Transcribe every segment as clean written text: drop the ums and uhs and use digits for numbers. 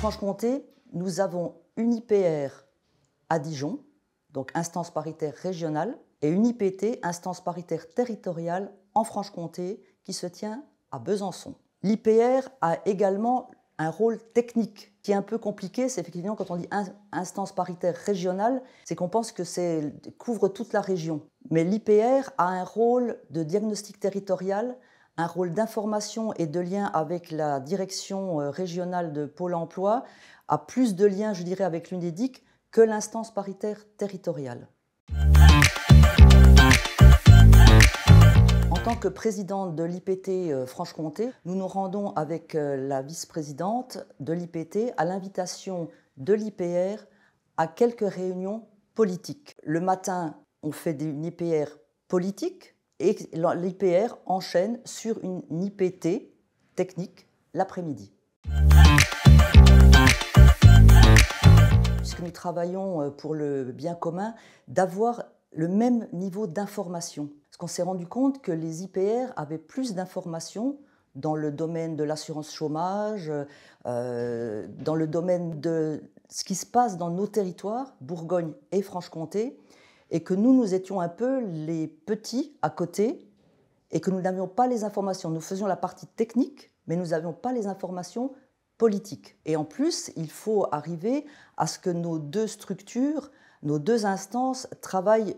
Bourgogne-Franche-Comté, nous avons une IPR à Dijon, donc instance paritaire régionale, et une IPT, instance paritaire territoriale, en Franche-Comté, qui se tient à Besançon. L'IPR a également un rôle technique qui est un peu compliqué. C'est effectivement quand on dit instance paritaire régionale, c'est qu'on pense que ça couvre toute la région. Mais l'IPR a un rôle de diagnostic territorial, un rôle d'information et de lien avec la direction régionale de Pôle emploi, a plus de liens, je dirais, avec l'UNEDIC que l'instance paritaire territoriale. En tant que présidente de l'IPT Franche-Comté, nous nous rendons avec la vice-présidente de l'IPT à l'invitation de l'IPR à quelques réunions politiques. Le matin, on fait une IPR politique et l'IPR enchaîne sur une IPT technique l'après-midi. Puisque nous travaillons pour le bien commun, d'avoir le même niveau d'information. Parce qu'on s'est rendu compte que les IPR avaient plus d'informations dans le domaine de l'assurance chômage, dans le domaine de ce qui se passe dans nos territoires, Bourgogne et Franche-Comté, et que nous étions un peu les petits à côté, et que nous n'avions pas les informations. Nous faisions la partie technique, mais nous n'avions pas les informations politiques. Et en plus, il faut arriver à ce que nos deux structures, nos deux instances travaillent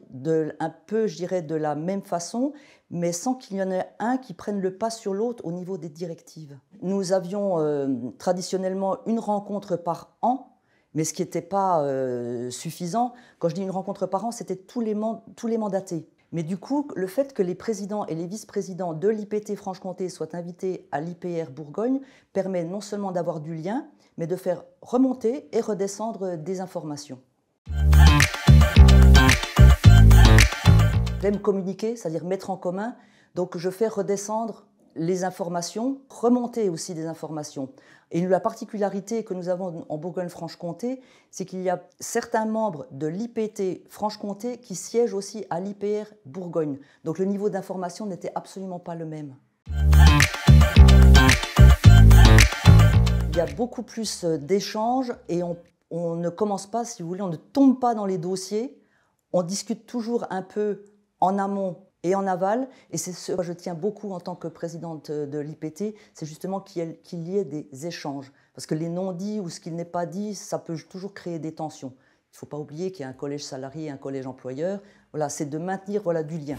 un peu, je dirais, de la même façon, mais sans qu'il y en ait un qui prenne le pas sur l'autre au niveau des directives. Nous avions traditionnellement une rencontre par an, mais ce qui n'était pas suffisant. Quand je dis une rencontre par an, c'était tous les mandatés. Mais du coup, le fait que les présidents et les vice-présidents de l'IPT Franche-Comté soient invités à l'IPR Bourgogne permet non seulement d'avoir du lien, mais de faire remonter et redescendre des informations. J'aime communiquer, c'est-à-dire mettre en commun, donc je fais redescendre les informations, remonter aussi des informations. Et la particularité que nous avons en Bourgogne-Franche-Comté, c'est qu'il y a certains membres de l'IPT Franche-Comté qui siègent aussi à l'IPR Bourgogne. Donc le niveau d'information n'était absolument pas le même. Il y a beaucoup plus d'échanges et on ne commence pas, si vous voulez, on ne tombe pas dans les dossiers. On discute toujours un peu en amont et en aval, et c'est ce que je tiens beaucoup en tant que présidente de l'IPT, c'est justement qu'il y ait des échanges. Parce que les non-dits ou ce qui n'est pas dit, ça peut toujours créer des tensions. Il ne faut pas oublier qu'il y a un collège salarié et un collège employeur. Voilà, c'est de maintenir du lien.